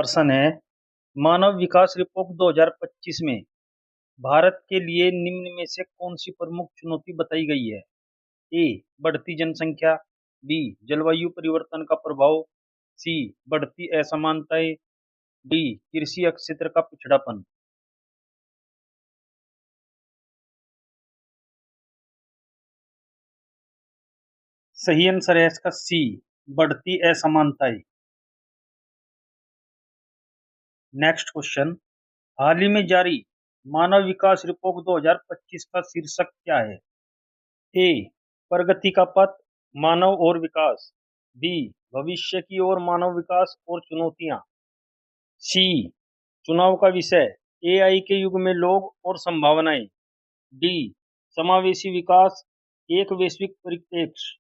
प्रश्न है, मानव विकास रिपोर्ट 2025 में भारत के लिए निम्न में से कौन सी प्रमुख चुनौती बताई गई है? ए, बढ़ती जनसंख्या। बी, जलवायु परिवर्तन का प्रभाव। सी, बढ़ती असमानताएं। डी, कृषि क्षेत्र का पिछड़ापन। सही आंसर है इसका सी, बढ़ती असमानताएं। नेक्स्ट क्वेश्चन, हाल ही में जारी मानव विकास रिपोर्ट 2025 का शीर्षक क्या है? ए, प्रगति का पथ, मानव और विकास। बी, भविष्य की ओर मानव विकास और चुनौतियां। सी, चुनाव का विषय, एआई के युग में लोग और संभावनाएं। डी, समावेशी विकास, एक वैश्विक परिप्रेक्ष्य।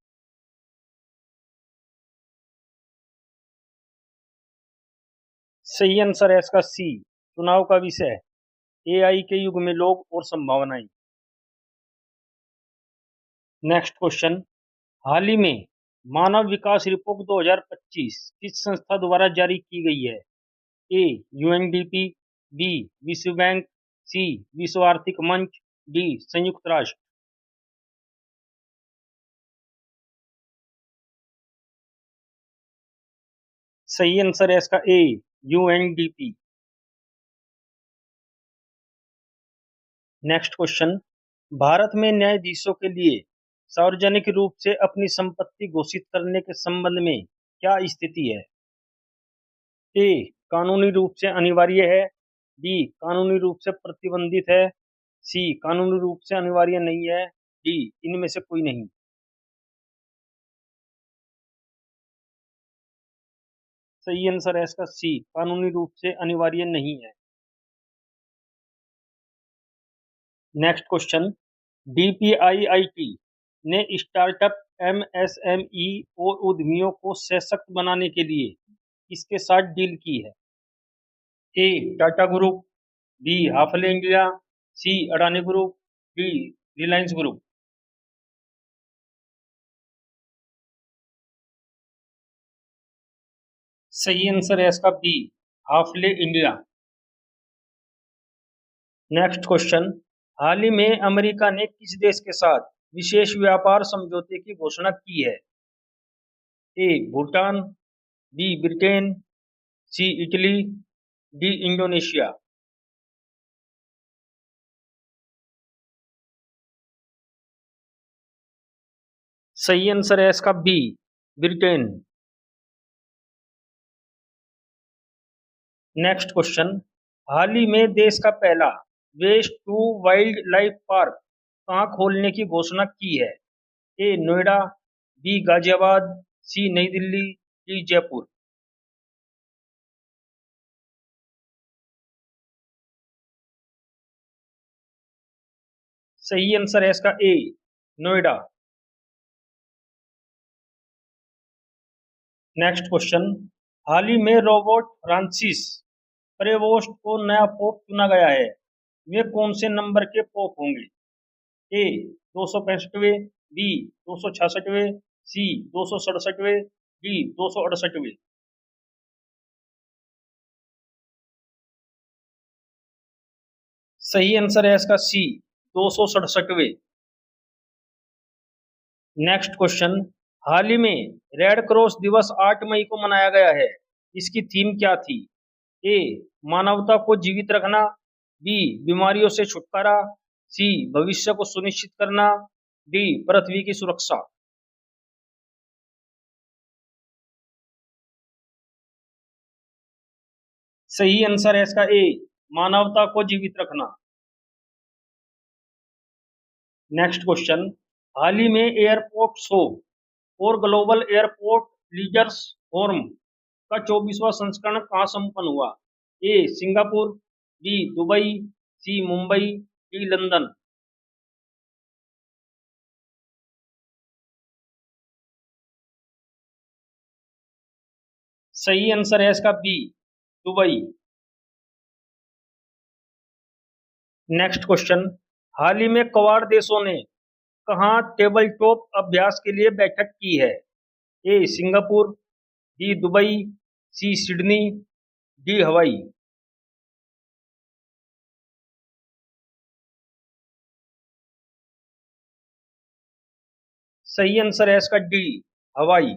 सही आंसर है इसका सी, चुनाव का विषय, एआई के युग में लोग और संभावनाएं। नेक्स्ट क्वेश्चन, हाल ही में मानव विकास रिपोर्ट 2025 किस संस्था द्वारा जारी की गई है? ए, यूएनडीपी। बी, विश्व बैंक। सी, विश्व आर्थिक मंच। डी, संयुक्त राष्ट्र। सही आंसर है इसका ए, यूएनडीपी। नेक्स्ट क्वेश्चन, भारत में न्यायाधीशों के लिए सार्वजनिक रूप से अपनी संपत्ति घोषित करने के संबंध में क्या स्थिति है? ए, कानूनी रूप से अनिवार्य है। बी, कानूनी रूप से प्रतिबंधित है। सी, कानूनी रूप से अनिवार्य नहीं है। डी, इनमें से कोई नहीं। सही आंसर है इसका सी, कानूनी रूप से अनिवार्य नहीं है। नेक्स्ट क्वेश्चन, डीपीआईआईटी ने स्टार्टअप, एमएसएमई और उद्यमियों को सशक्त बनाने के लिए किसके साथ डील की है? A, Tata group. B, Hafele India. C, Adani group. D, Reliance group. सही आंसर है इसका B, Hafele India. Next question, हाल ही में अमेरिका ने किस देश के साथ विशेष व्यापार समझौते की घोषणा की है? A, Bhutan. B, Britain. C, Italy. D, Indonesia. सही आंसर है इसका बी, ब्रिटेन। नेक्स्ट क्वेश्चन, हाल ही में देश का पहला waste to wildlife park कहाँ खोलने की घोषणा की है? A, Noida. B, Ghaziabad. C, New Delhi. D, Jaipur. सही आंसर है इसका ए, नोएडा। नेक्स्ट क्वेश्चन, हाल ही में रोबोट फ्रांसिस प्रेवोस्ट को नया पोप चुना गया है। वे कौन से नंबर के पोप होंगे? ए, 265वें। बी, 266वें। सी, 267वें। डी, 268वें। सही आंसर है इसका सी, 267वें। नेक्स्ट क्वेश्चन, हाल ही में रेड क्रॉस दिवस 8 मई को मनाया गया है। इसकी थीम क्या थी? ए, मानवता को जीवित रखना। बी, बीमारियों से छुटकारा। सी, भविष्य को सुनिश्चित करना। डी, पृथ्वी की सुरक्षा। सही आंसर है इसका ए, मानवता को जीवित रखना। नेक्स्ट क्वेश्चन, हाल ही में एयरपोर्ट शो और ग्लोबल एयरपोर्ट लीडर्स फोरम का 24वां संस्करण कहाँ संपन्न हुआ? A, Singapore. B, Dubai. C, Mumbai. D, London. सही आंसर है इसका बी, दुबई। नेक्स्ट क्वेश्चन, हाल ही में क्वाड देशों ने कहाँ टेबल टॉप अभ्यास के लिए बैठक की है? A, Singapore. B, Dubai. C, Sydney. D Hawaii. सही आंसर है इसका डी हवाई।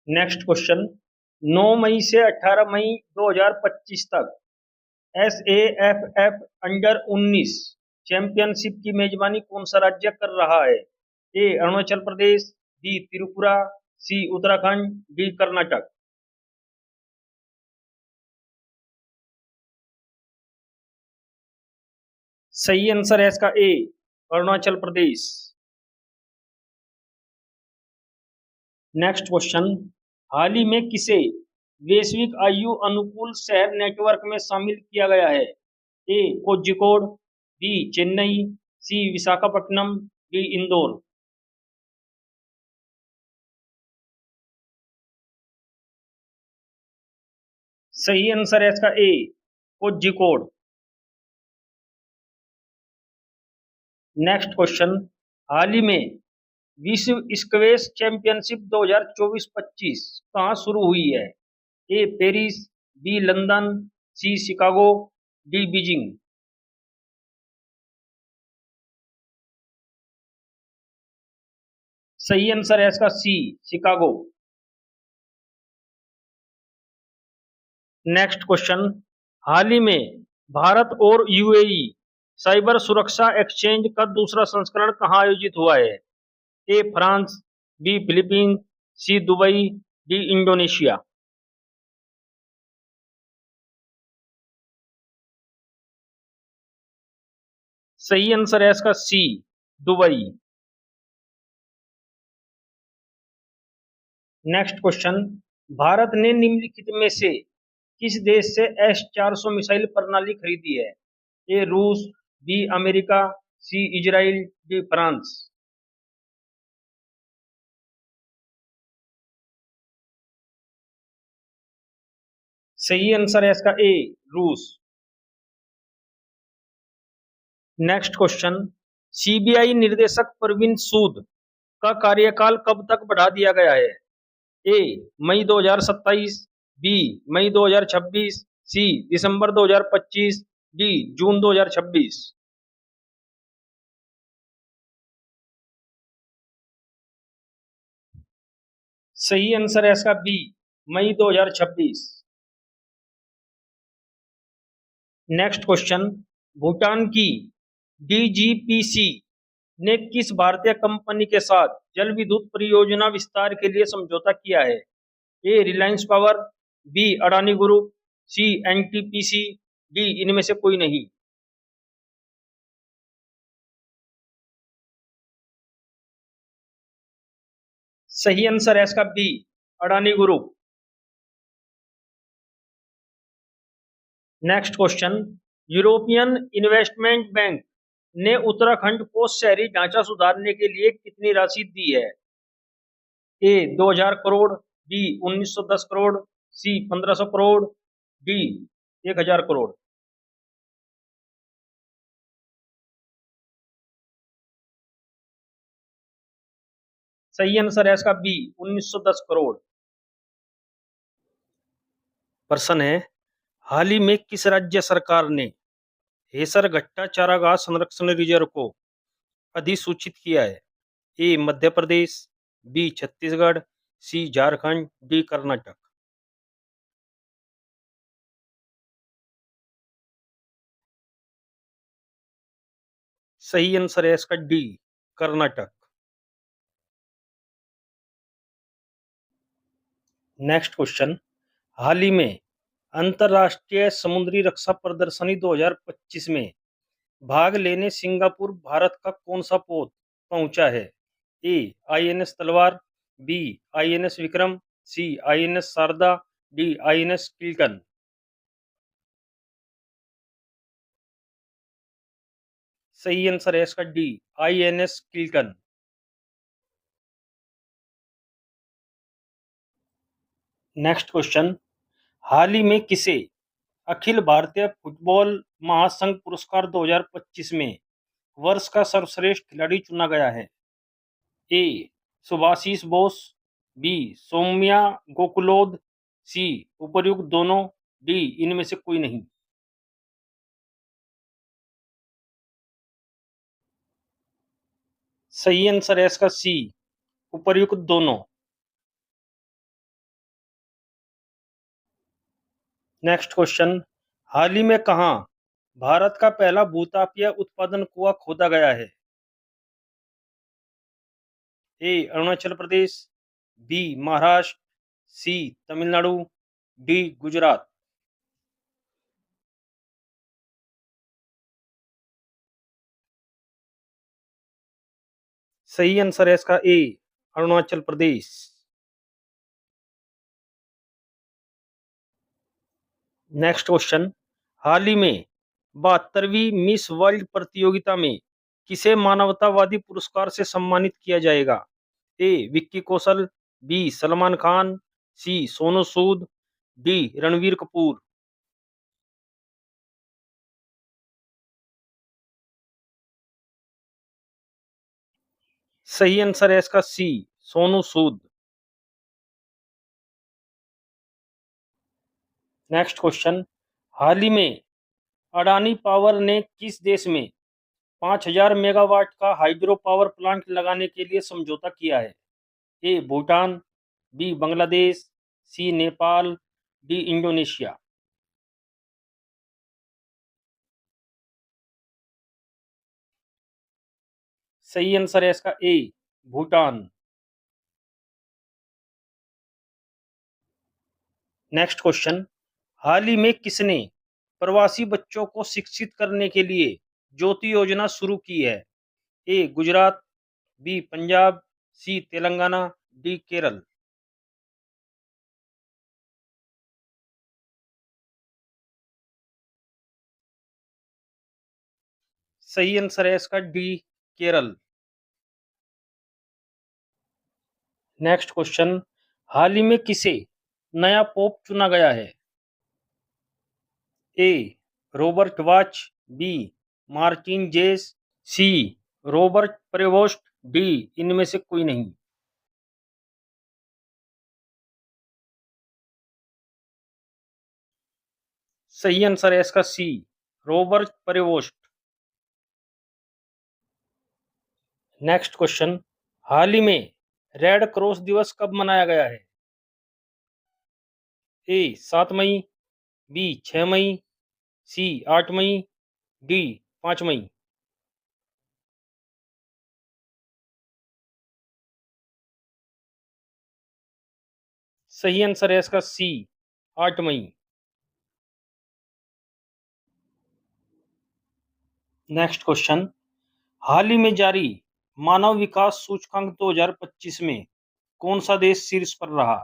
नेक्स्ट क्वेश्चन, 9 मई से 18 मई 2025 तक SAFF अंडर 19 चैंपियनशिप की मेजबानी कौन सा राज्य कर रहा है? ए अरुणाचल प्रदेश, बी त्रिपुरा, सी उत्तराखंड, डी कर्नाटक। सही आंसर है इसका ए अरुणाचल प्रदेश। नेक्स्ट क्वेश्चन, हाल ही में किसे वैश्विक आयु अनुकूल शहर नेटवर्क में शामिल किया गया है? ए कोझिकोड, बी चेन्नई, सी विशाखापट्टनम, डी इंदौर। सही आंसर है इसका ए कोझिकोड। नेक्स्ट क्वेश्चन, हाल ही में विश्व स्क्वैश चैंपियनशिप 2024-25 कहाँ शुरू हुई है? ए पेरिस, बी लंदन, सी शिकागो, डी बीजिंग। सही आंसर है इसका सी शिकागो। नेक्स्ट क्वेश्चन, हाल ही में भारत और यूएई साइबर सुरक्षा एक्सचेंज का दूसरा संस्करण कहाँ आयोजित हुआ है? A France, B Philippines, C Dubai, D Indonesia. सही आंसर है इसका C Dubai. Next question, Bharat ने निम्नलिखित में से किस देश से S-400 मिसाइल प्रणाली खरीदी है? ए रूस, B America, C Israel, D France. सही आंसर है इसका ए रूस। नेक्स्ट क्वेश्चन, सीबीआई निर्देशक परवीन सूद का कार्यकाल कब तक बढ़ा दिया गया है? ए मई 2027, बी मई 2026, सी दिसंबर 2025, डी जून 2026। सही आंसर है इसका बी मई 2026। नेक्स्ट क्वेश्चन, भूटान की डीजीपीसी ने किस भारतीय कंपनी के साथ जल विद्युत परियोजना विस्तार के लिए समझौता किया है? A Reliance power, B Adani group, C NTPC, D इनमें से कोई नहीं। सही आंसर है इसका B Adani group. Next question, European investment bank ने उत्तराखंड को शहरी ढांचा सुधारने के लिए कितनी राशि दी है? ए 2000 करोड़, बी 1910 करोड़, सी 1500 करोड़, डी 1000 करोड़। सही आंसर है इसका बी 1910 करोड़। प्रश्न है, हाल ही में किस राज्य सरकार ने हेसरघट्टा चारागाह संरक्षण रिजर्व को अधिसूचित किया है? ए मध्य प्रदेश, बी छत्तीसगढ़, सी झारखंड, डी कर्नाटक। सही आंसर है इसका डी कर्नाटक। नेक्स्ट क्वेश्चन, हाल ही में अंतर्राष्ट्रीय समुद्री रक्षा प्रदर्शनी 2025 में भाग लेने सिंगापुर भारत का कौन सा पोत पहुंचा है? A INS Talwar, B INS Vikram, C INS Sharda, D INS Kiltan. सही आंसर है इसका D INS Kiltan. Next question, हाल ही में किसे अखिल भारतीय फुटबॉल महासंघ पुरस्कार 2025 में वर्ष का सर्वश्रेष्ठ खिलाड़ी चुना गया है? ए सुभाशीष बोस, बी सौम्या गोकुलोद, सी उपर्युक्त दोनों, डी इनमें से कोई नहीं। सही आंसर है इसका सी, उपर्युक्त दोनों। नेक्स्ट क्वेश्चन, हाल ही में कहाँ भारत का पहला भूतापीय उत्पादन कुआं खोदा गया है? ए अरुणाचल प्रदेश, बी महाराष्ट्र, सी तमिलनाडु, डी गुजरात। सही आंसर है इसका ए, अरुणाचल प्रदेश। नेक्स्ट क्वेश्चन, हाल ही में 72वीं मिस वर्ल्ड प्रतियोगिता में किसे मानवतावादी पुरस्कार से सम्मानित किया जाएगा? ए विक्की कौशल, बी सलमान खान, सी सोनू सूद, डी रणवीर कपूर। सही आंसर है इसका सी, सोनू सूद। नेक्स्ट क्वेश्चन, हाल ही में अडानी पावर ने किस देश में 5000 मेगावाट का हाइड्रो पावर प्लांट लगाने के लिए समझौता किया है? A Bhutan, B Bangladesh, C Nepal, D Indonesia. सही आंसर है इसका ए, भूटान। नेक्स्ट क्वेश्चन, हाल ही में किसने प्रवासी बच्चों को शिक्षित करने के लिए ज्योति योजना शुरू की है? ए गुजरात, बी पंजाब, सी तेलंगाना, डी केरल। सही आंसर है इसका डी, केरल। नेक्स्ट क्वेश्चन, हाल ही में किसे नया पोप चुना गया है? ए रॉबर्ट वाच, बी मार्टिन जेस, सी रॉबर्ट प्रेवोस्ट, डी इनमें से कोई नहीं। सही आंसर है इसका सी, रॉबर्ट प्रेवोस्ट। नेक्स्ट क्वेश्चन, हाल ही में रेड क्रॉस दिवस कब मनाया गया है? ए 7 मई, बी 6 मई, सी 8 मई, डी 5 मई। सही आंसर है इसका सी, 8 मई। नेक्स्ट क्वेश्चन, हाल ही में जारी मानव विकास सूचकांक 2025 में कौन सा देश शीर्ष पर रहा?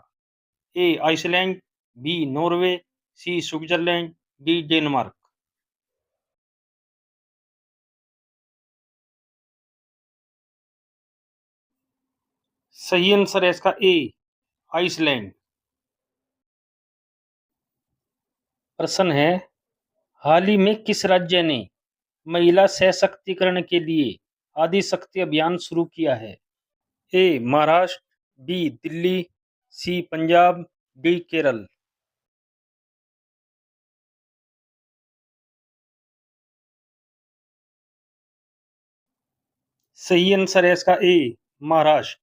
ए आइसलैंड, बी नॉर्वे, सी स्विट्जरलैंड, डी डेनमार्क। सही आंसर है इसका ए, आइसलैंड। प्रश्न है, हाल ही में किस राज्य ने महिला सशक्तिकरण के लिए आदि शक्ति अभियान शुरू किया है? ए महाराष्ट्र, बी दिल्ली, सी पंजाब, डी केरल। सही आंसर है इसका ए, महाराष्ट्र।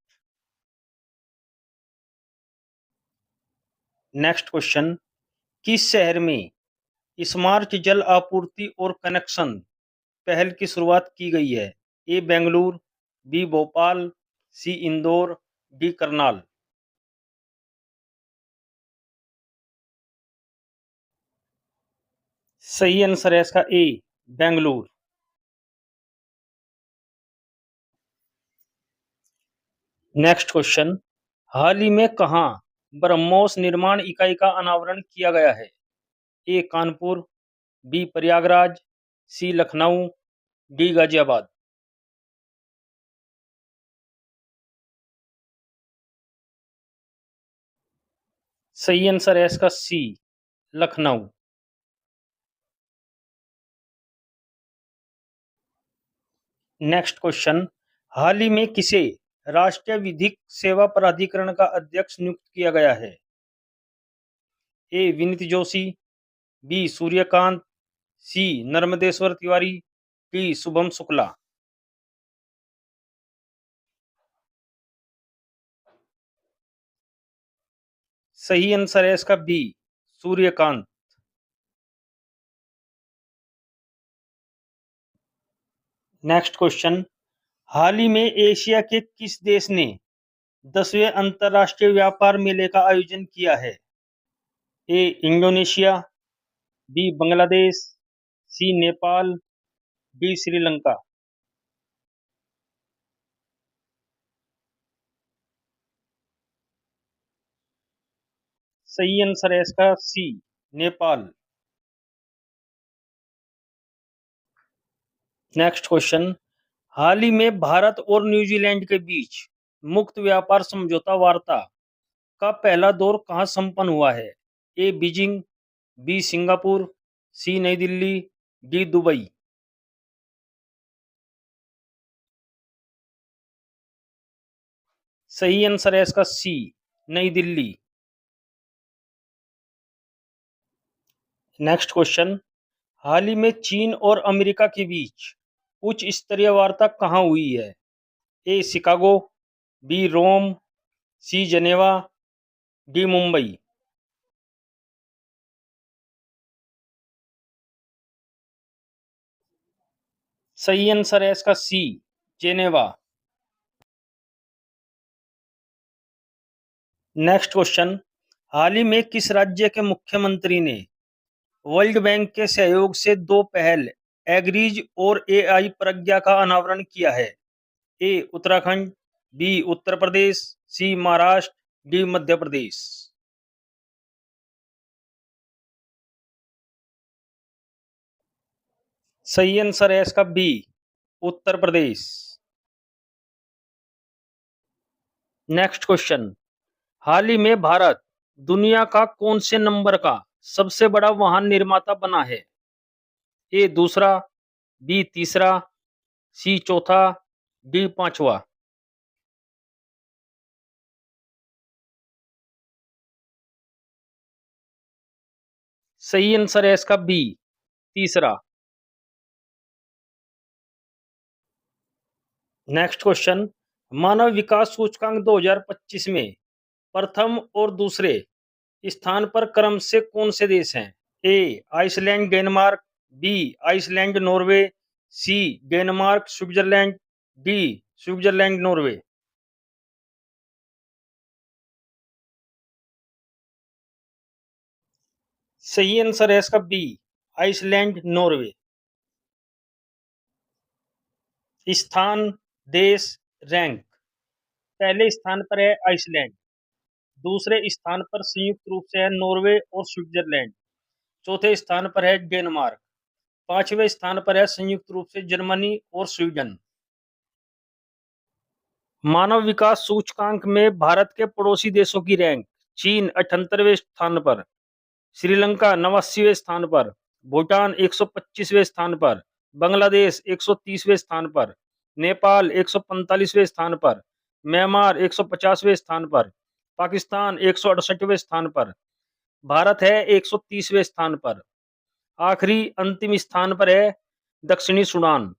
नेक्स्ट क्वेश्चन, किस शहर में स्मार्ट जल आपूर्ति और कनेक्शन पहल की शुरुआत की गई है? ए बेंगलुरु, बी भोपाल, सी इंदौर, डी करनाल। सही आंसर है इसका ए, बेंगलुरु। नेक्स्ट क्वेश्चन, हाल ही में कहाँ ब्रह्मोस निर्माण इकाई का अनावरण किया गया है? ए कानपुर, बी प्रयागराज, सी लखनऊ, डी गाजियाबाद। सही आंसर है इसका सी, लखनऊ। नेक्स्ट क्वेश्चन, हाल ही में किसे राष्ट्रीय विधिक सेवा प्राधिकरण का अध्यक्ष नियुक्त किया गया है? ए विनीत जोशी, बी सूर्यकांत, सी नर्मदेश्वर तिवारी, डी शुभम शुक्ला। सही आंसर है इसका बी सूर्यकांत। नेक्स्ट क्वेश्चन, हाल ही में एशिया के किस देश ने 10वें अंतरराष्ट्रीय व्यापार मेले का आयोजन किया है? ए इंडोनेशिया, बी बांग्लादेश, सी नेपाल, डी श्रीलंका। सही आंसर है इसका सी नेपाल। नेक्स्ट क्वेश्चन, हाल ही में भारत और न्यूजीलैंड के बीच मुक्त व्यापार समझौता वार्ता का पहला दौर कहां संपन्न हुआ है? ए बीजिंग, बी सिंगापुर, सी नई दिल्ली, डी दुबई। सही आंसर है इसका सी नई दिल्ली। नेक्स्ट क्वेश्चन, हाल ही में चीन और अमेरिका के बीच उच्च स्तरीय वार्ता कहां हुई है? ए शिकागो, बी रोम, सी जनेवा, डी मुंबई। सही आंसर है इसका सी जेनेवा। नेक्स्ट क्वेश्चन, हाल ही में किस राज्य के मुख्यमंत्री ने वर्ल्ड बैंक के सहयोग से दो पहल एग्रीज और एआई प्रज्ञा का अनावरण किया है? ए उत्तराखंड, बी उत्तर प्रदेश, सी महाराष्ट्र, डी मध्य प्रदेश। सही आंसर है इसका B Uttar Pradesh. Next question, हाल ही में भारत दुनिया का कौन से नंबर का सबसे बड़ा वाहन निर्माता बना है? ए दूसरा, बी तीसरा, सी चौथा, डी पांचवा। सही आंसर है इसका बी तीसरा। नेक्स्ट क्वेश्चन, मानव विकास सूचकांक 2025 में प्रथम और दूसरे स्थान पर क्रम से कौन से देश हैं? A Iceland Denmark, B Iceland Norway, C Denmark Switzerland, D Switzerland Norway. सही आंसर है इसका बी आइसलैंड नॉर्वे। स्थान, देश, रैंक। पहले स्थान पर है आइसलैंड, दूसरे स्थान पर संयुक्त रूप से है नॉर्वे और स्विट्जरलैंड, चौथे स्थान पर है डेनमार्क, पांचवें स्थान पर है संयुक्त रूप से जर्मनी और स्वीडन। मानव विकास सूचकांक में भारत के पड़ोसी देशों की रैंक, चीन 78वें स्थान पर, श्रीलंका 89वें स्थान पर, भूटान 125वें स्थान पर, बांग्लादेश 130वें स्थान पर, नेपाल 145वें स्थान पर, म्यांमार 150वें स्थान पर, पाकिस्तान 168वें स्थान पर, भारत है 130वें स्थान पर, आखिरी अंतिम स्थान पर है दक्षिणी सूडान।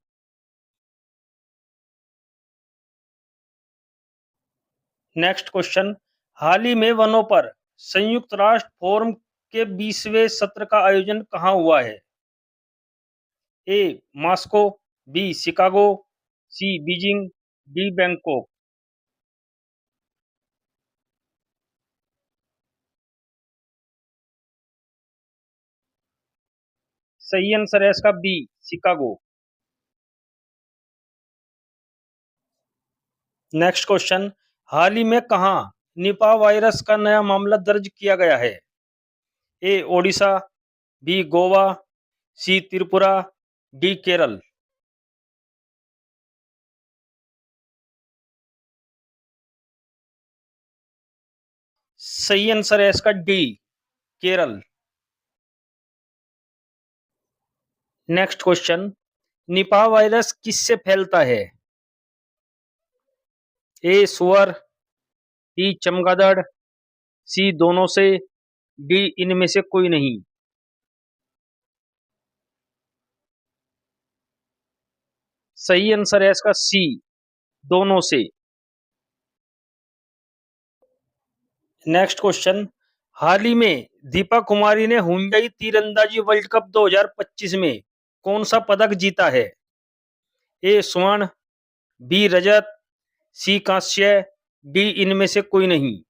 नेक्स्ट क्वेश्चन, हाल ही में वनों पर संयुक्त राष्ट्र फोरम के 20वें सत्र का आयोजन कहाँ हुआ है? ए मॉस्को, बी शिकागो, सी बीजिंग, डी बैंकॉक। सही आंसर है इसका बी शिकागो। नेक्स्ट क्वेश्चन, हाल ही में कहाँ निपा वायरस का नया मामला दर्ज किया गया है? ए ओडिशा, बी गोवा, सी त्रिपुरा, डी केरल। सही आंसर है इसका D Kerala. Next question, Nipah virus किससे फैलता है? ए सुअर, बी चमगादड़, सी दोनों से, डी इनमें से कोई नहीं। सही आंसर है इसका सी, दोनों से। नेक्स्ट क्वेश्चन, हाल ही में दीपा कुमारी ने हुंडई तीरंदाजी वर्ल्ड कप 2025 में कौन सा पदक जीता है? ए स्वर्ण, बी रजत, सी कांस्य, डी इनमें से कोई नहीं।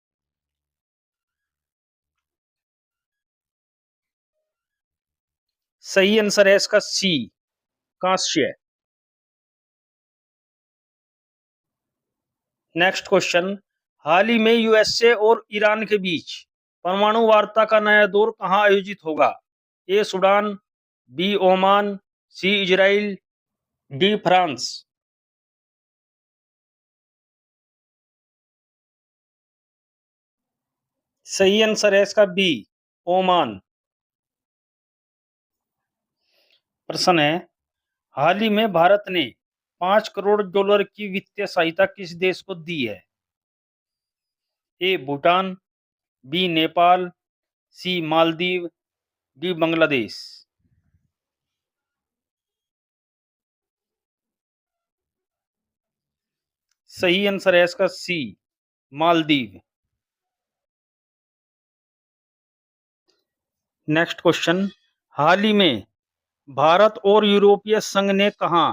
सही आंसर है इसका सी, कांस्य। नेक्स्ट क्वेश्चन, हाल ही में यूएसए और ईरान के बीच परमाणु वार्ता का नया दौर कहां आयोजित होगा? A Sudan, B Oman, C Israel, D France. सही आंसर है इसका बी, ओमान। प्रश्न है, हाल ही में भारत ने 5 करोड़ डॉलर की वित्तीय सहायता किस देश को दी है? A Bhutan, B Nepal, C Maldives, D Bangladesh. सही आंसर है इसका सी, मालदीव। नेक्स्ट क्वेश्चन, हाल ही में भारत और यूरोपीय संघ ने कहा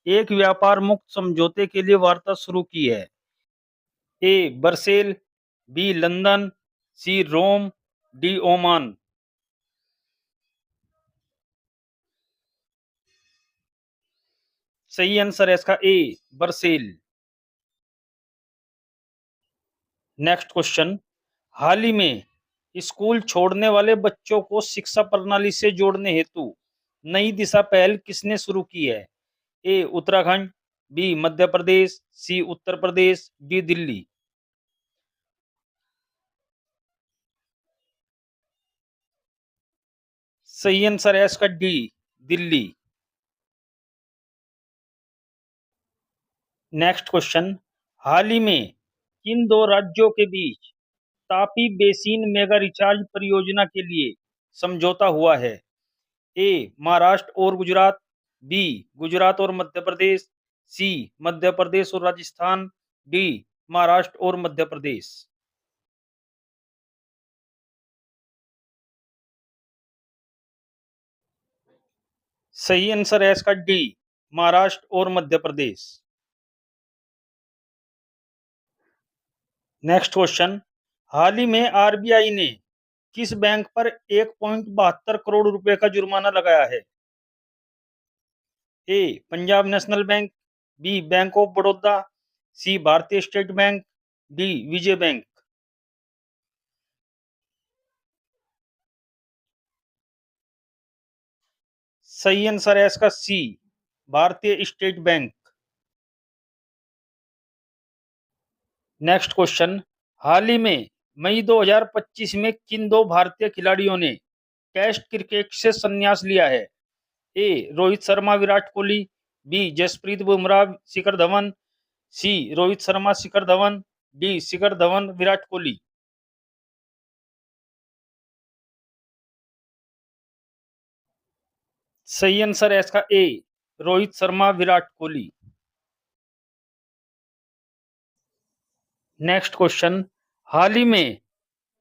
एक व्यापार मुक्त समझौते के लिए वार्ता शुरू की है? ए बर्सेल, बी लंदन, सी रोम, डी ओमान। सही आंसर है इसका ए, बर्सेल। नेक्स्ट क्वेश्चन, हाल ही में स्कूल छोड़ने वाले बच्चों को शिक्षा प्रणाली से जोड़ने हेतु नई दिशा पहल किसने शुरू की है? ए उत्तराखंड, बी मध्य प्रदेश, सी उत्तर प्रदेश, डी दिल्ली। सही आंसर है इसका डी, दिल्ली। नेक्स्ट क्वेश्चन, हाल ही में किन दो राज्यों के बीच तापी बेसिन मेगा रिचार्ज परियोजना के लिए समझौता हुआ है? ए महाराष्ट्र और गुजरात, बी गुजरात और मध्य प्रदेश, सी मध्य प्रदेश और राजस्थान, डी महाराष्ट्र और मध्य प्रदेश। सही आंसर है इसका डी, महाराष्ट्र और मध्य प्रदेश। नेक्स्ट क्वेश्चन, हाल ही में आरबीआई ने किस बैंक पर 1.72 करोड़ रुपए का जुर्माना लगाया है? A Punjab national bank, B bank of Baroda, C Bharatiya state bank, D Vijaya bank. सही आंसर है इसका C, Bharatiya state bank. Next question, हाल ही में मई 2025 में किन दो भारतीय खिलाड़ियों ने टेस्ट क्रिकेट से संन्यास लिया है? ए रोहित शर्मा विराट कोहली, बी जसप्रीत बुमराह शिखर धवन, सी रोहित शर्मा शिखर धवन, डी शिखर धवन विराट कोहली। सही आंसर है इसका ए, रोहित शर्मा विराट कोहली। नेक्स्ट क्वेश्चन, हाल ही में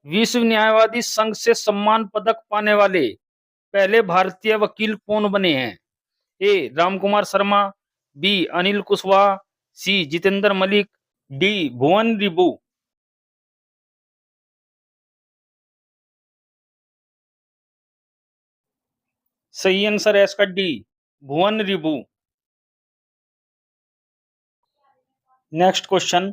विश्व न्यायवादी संघ से सम्मान पदक पाने वाले पहले भारतीय वकील कौन बने हैं? ए राम कुमार शर्मा, बी अनिल कुशवाहा, सी जितेंद्र मलिक, डी भुवन रिबू। सही आंसर है इसका डी, भुवन रिबू। नेक्स्ट क्वेश्चन,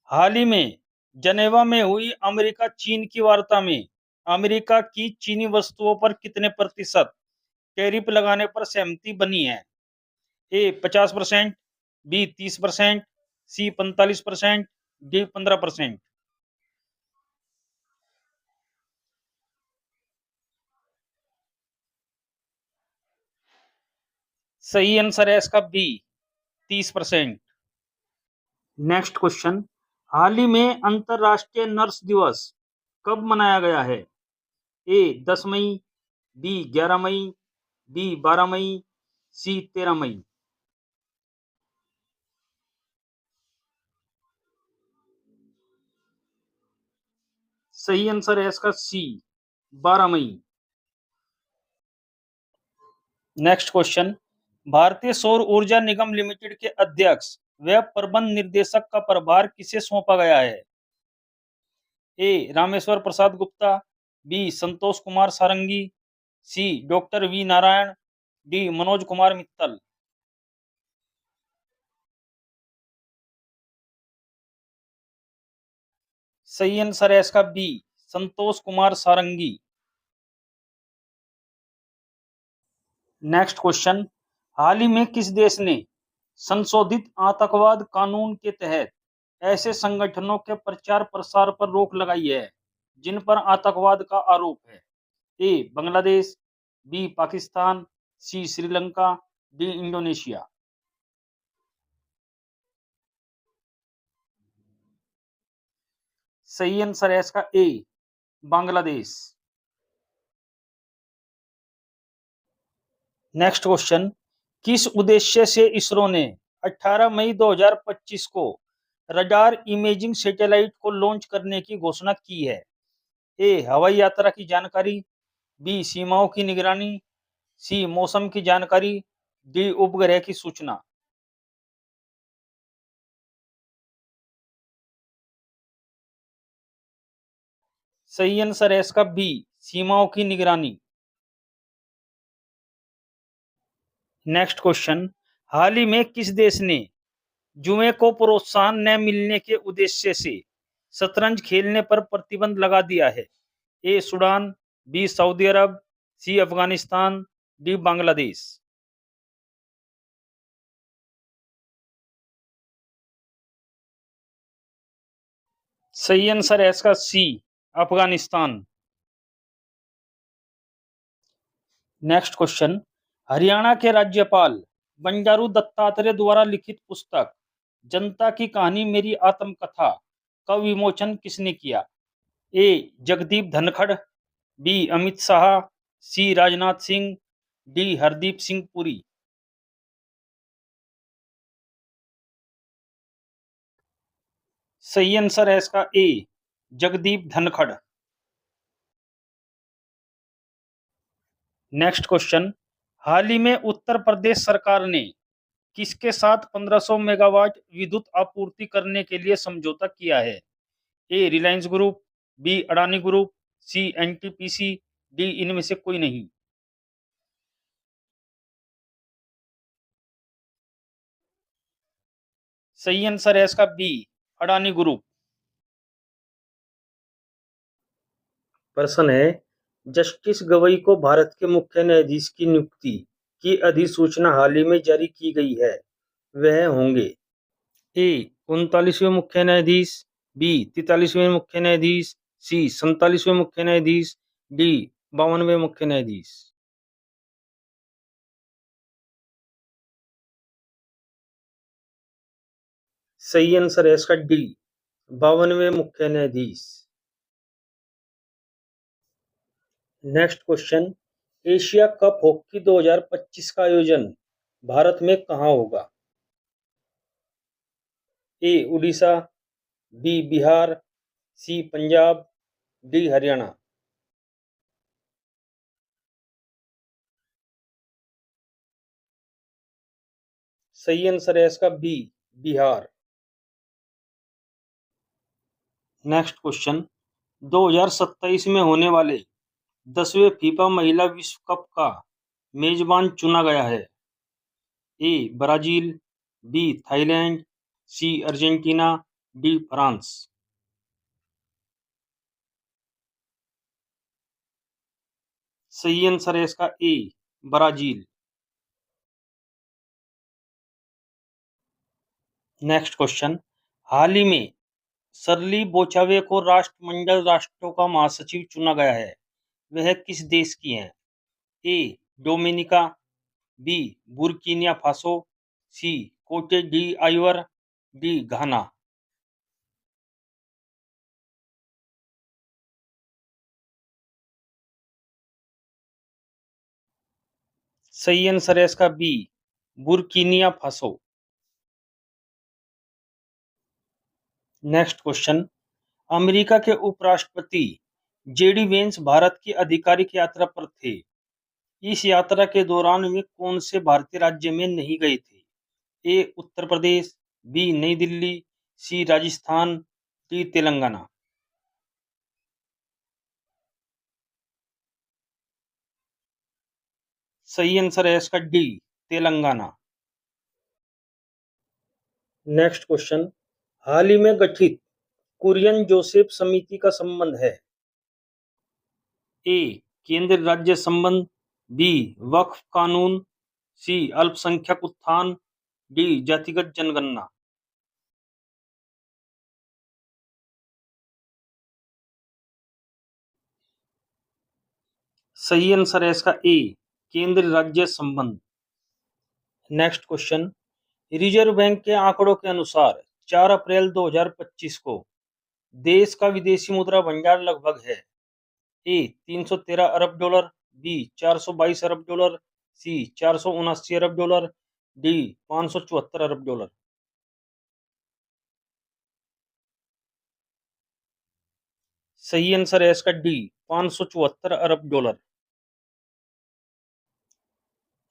हाल ही में जनेवा में हुई अमेरिका चीन की वार्ता में अमेरिका की चीनी वस्तुओं पर कितने प्रतिशत टैरिफ लगाने पर सहमति बनी है? ए 50%, बी 30%, सी 45%, डी 15%। सही आंसर है इसका बी, 30%। नेक्स्ट क्वेश्चन, हाल ही में अंतर्राष्ट्रीय नर्स दिवस कब मनाया गया है? ए 10 मई, बी 11 मई, डी 12 मई, सी 13 मई। सही आंसर है इसका सी 12 मई। नेक्स्ट क्वेश्चन, भारतीय सौर ऊर्जा निगम लिमिटेड के अध्यक्ष व प्रबंध निर्देशक का प्रभार किसे सौंपा गया है? A Rameshwar Prasad Gupta, B Santosh Kumar Sarangi, C doctor V Narayan, D Manoj Kumar Mittal. सही आंसर है इसका B Santosh Kumar Sarangi. Next question, हाल ही में किस देश ने संशोधित आतंकवाद कानून के तहत ऐसे संगठनों के प्रचार प्रसार पर रोक लगाई है जिन पर आतंकवाद का आरोप है? ए बांग्लादेश, बी पाकिस्तान, सी श्रीलंका, डी इंडोनेशिया। सही आंसर है इसका ए बांग्लादेश। नेक्स्ट क्वेश्चन, किस उद्देश्य से इसरो ने 18 मई 2025 को रडार इमेजिंग सैटेलाइट को लॉन्च करने की घोषणा की है? ए हवाई यात्रा की जानकारी, बी सीमाओं की निगरानी, सी मौसम की जानकारी, डी उपग्रह की सूचना। सही आंसर है इसका बी सीमाओं की निगरानी। नेक्स्ट क्वेश्चन, हाल ही में किस देश ने जुए को प्रोत्साहन न मिलने के उद्देश्य से शतरंज खेलने पर प्रतिबंध लगा दिया है? ए सूडान, बी सऊदी अरब, सी अफगानिस्तान, डी बांग्लादेश। सही आंसर है इसका सी अफगानिस्तान। नेक्स्ट क्वेश्चन, हरियाणा के राज्यपाल बंडारू दत्तात्रेय द्वारा लिखित पुस्तक जनता की कहानी मेरी आत्मकथा का विमोचन किसने किया? ए जगदीप धनखड़, बी अमित शाह, सी राजनाथ सिंह, डी हरदीप सिंह पुरी। सही आंसर है इसका ए जगदीप धनखड़। नेक्स्ट क्वेश्चन, हाल ही में उत्तर प्रदेश सरकार ने किसके साथ 1500 मेगावाट विद्युत आपूर्ति करने के लिए समझौता किया है? A Reliance group, B Adani group, C NTPC, D इनमें से कोई नहीं। सही आंसर है इसका बी अडानी ग्रुप। प्रश्न है, जस्टिस गवई को भारत के मुख्य न्यायाधीश की नियुक्ति की अधिसूचना हाल ही में जारी की गई है, वह होंगे? ए 39वें मुख्य न्यायाधीश, बी 43वें मुख्य न्यायाधीश, सी 47वें मुख्य न्यायाधीश, डी 52वें मुख्य न्यायाधीश। सही आंसर है इसका डी 52वें मुख्य न्यायाधीश। Next question, Asia cup hockey 2025 का आयोजन भारत में कहाँ होगा? ए उड़ीसा, बी बिहार, सी पंजाब, डी हरियाणा। सही आंसर है इसका बी बिहार। नेक्स्ट क्वेश्चन, 2027 में होने वाले 10वें फीफा महिला विश्व कप का मेजबान चुना गया है? A Brazil, B Thailand, C Argentina, D France. सही आंसर है इसका ए ब्राजील। नेक्स्ट क्वेश्चन, हाल ही में सरली बोचावे को राष्ट्रमंडल राष्ट्रों का महासचिव चुना गया है, वह किस देश की हैं? A Dominica, B Burkina Faso, C Cote d'Ivoire, D Ghana. सही आंसर है इसका B, Burkina Faso. Next question, America के उपराष्ट्रपति जेडी वेंस भारत की आधिकारिक यात्रा पर थे। इस यात्रा के दौरान वे कौन से भारतीय राज्य में नहीं गए थे? ए उत्तर प्रदेश, बी नई दिल्ली, सी राजस्थान, डी तेलंगाना। सही आंसर है इसका डी, तेलंगाना। नेक्स्ट क्वेश्चन, हाल ही में गठित कुरियन जोसेफ समिति का संबंध है? ए केंद्र राज्य संबंध, बी वक्फ कानून, सी अल्पसंख्यक उत्थान, डी जातिगत जनगणना। सही आंसर है इसका ए, केंद्र राज्य संबंध। नेक्स्ट क्वेश्चन, रिजर्व बैंक के आंकड़ों के अनुसार 4 अप्रैल 2025 को देश का विदेशी मुद्रा भंडार लगभग है? ए 313 अरब डॉलर, बी 422 अरब डॉलर, सी 479 अरब डॉलर, डी 574 अरब डॉलर। सही आंसर है इसका डी, 574 अरब डॉलर।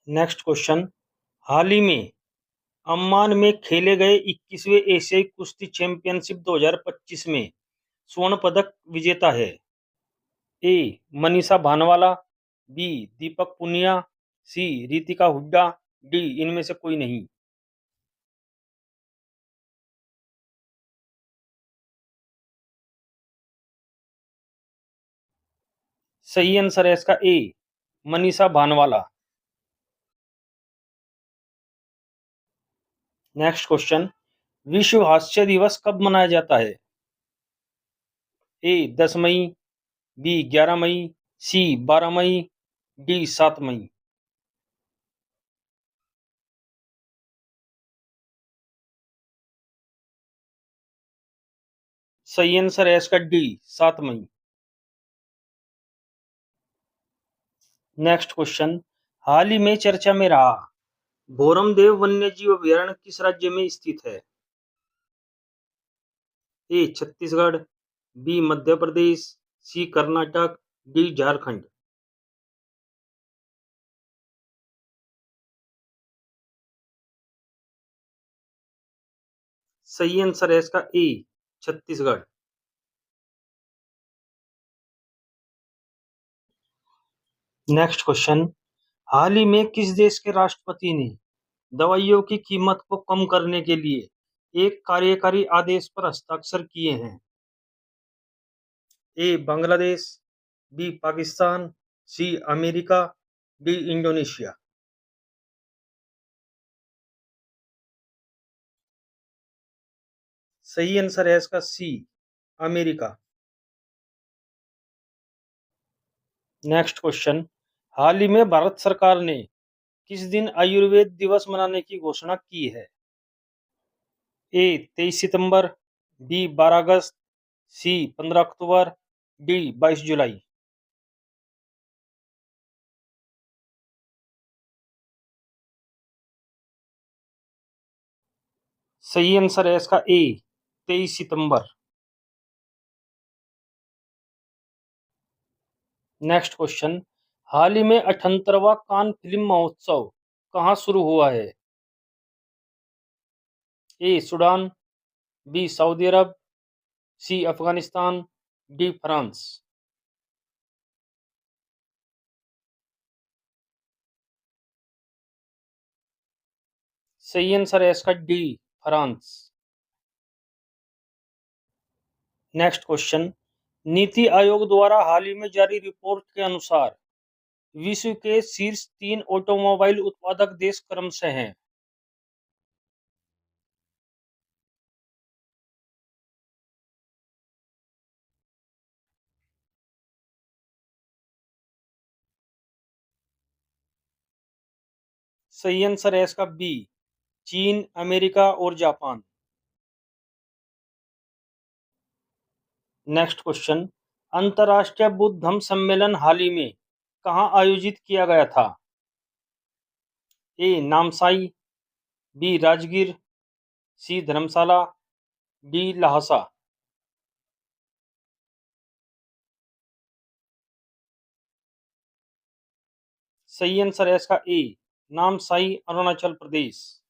नेक्स्ट क्वेश्चन, हाल ही में अम्मान में खेले गए 21वें एशियाई कुश्ती चैंपियनशिप 2025 में स्वर्ण पदक विजेता है? ए मनीषा भानवाला, बी दीपक पुनिया, सी रितिका हुड्डा, डी इनमें से कोई नहीं। सही आंसर है इसका ए, मनीषा भानवाला। नेक्स्ट क्वेश्चन, विश्व हास्य दिवस कब मनाया जाता है? ए 10 मई, बी 11 मई, सी 12 मई, डी 7 मई। सही आंसर है इसका डी, 7 मई। नेक्स्ट क्वेश्चन, हाल ही में चर्चा में रहा भोरमदेव वन्यजीव अभयारण्य किस राज्य में स्थित है? ए छत्तीसगढ़, बी मध्य प्रदेश, सी कर्नाटक, डी झारखंड। सही आंसर है इसका ए, छत्तीसगढ़। नेक्स्ट क्वेश्चन, हाल ही में किस देश के राष्ट्रपति ने दवाइयों की कीमत को कम करने के लिए एक कार्यकारी आदेश पर हस्ताक्षर किए हैं? A Bangladesh, B Pakistan, C America, D Indonesia. सही आंसर है इसका सी, अमेरिका। नेक्स्ट क्वेश्चन, हाल ही में भारत सरकार ने किस दिन आयुर्वेद दिवस मनाने की घोषणा की है? ए 23 सितंबर, बी 12 अगस्त, सी 15 अक्टूबर, डी 22 जुलाई। सही आंसर है इसका ए, 23 सितंबर। नेक्स्ट क्वेश्चन, हाल ही में 78वां कान फिल्म महोत्सव कहाँ शुरू हुआ है? ए सूडान, बी सऊदी अरब, सी अफगानिस्तान, डी फ्रांस। सही आंसर है इसका D, France. Next question, NITI Aayog द्वारा हाल ही में जारी रिपोर्ट के अनुसार विश्व के शीर्ष 3 ऑटोमोबाइल उत्पादक देश क्रमशः हैं? सही आंसर है इसका बी, चीन, अमेरिका और जापान। नेक्स्ट क्वेश्चन, अंतर्राष्ट्रीय बौद्ध धम्म सम्मेलन हाल ही में कहाँ आयोजित किया गया था? ए नामसाई, बी राजगीर, सी धर्मशाला, डी लहासा। सही आंसर है इसका ए नामसाई, अरुणाचल प्रदेश।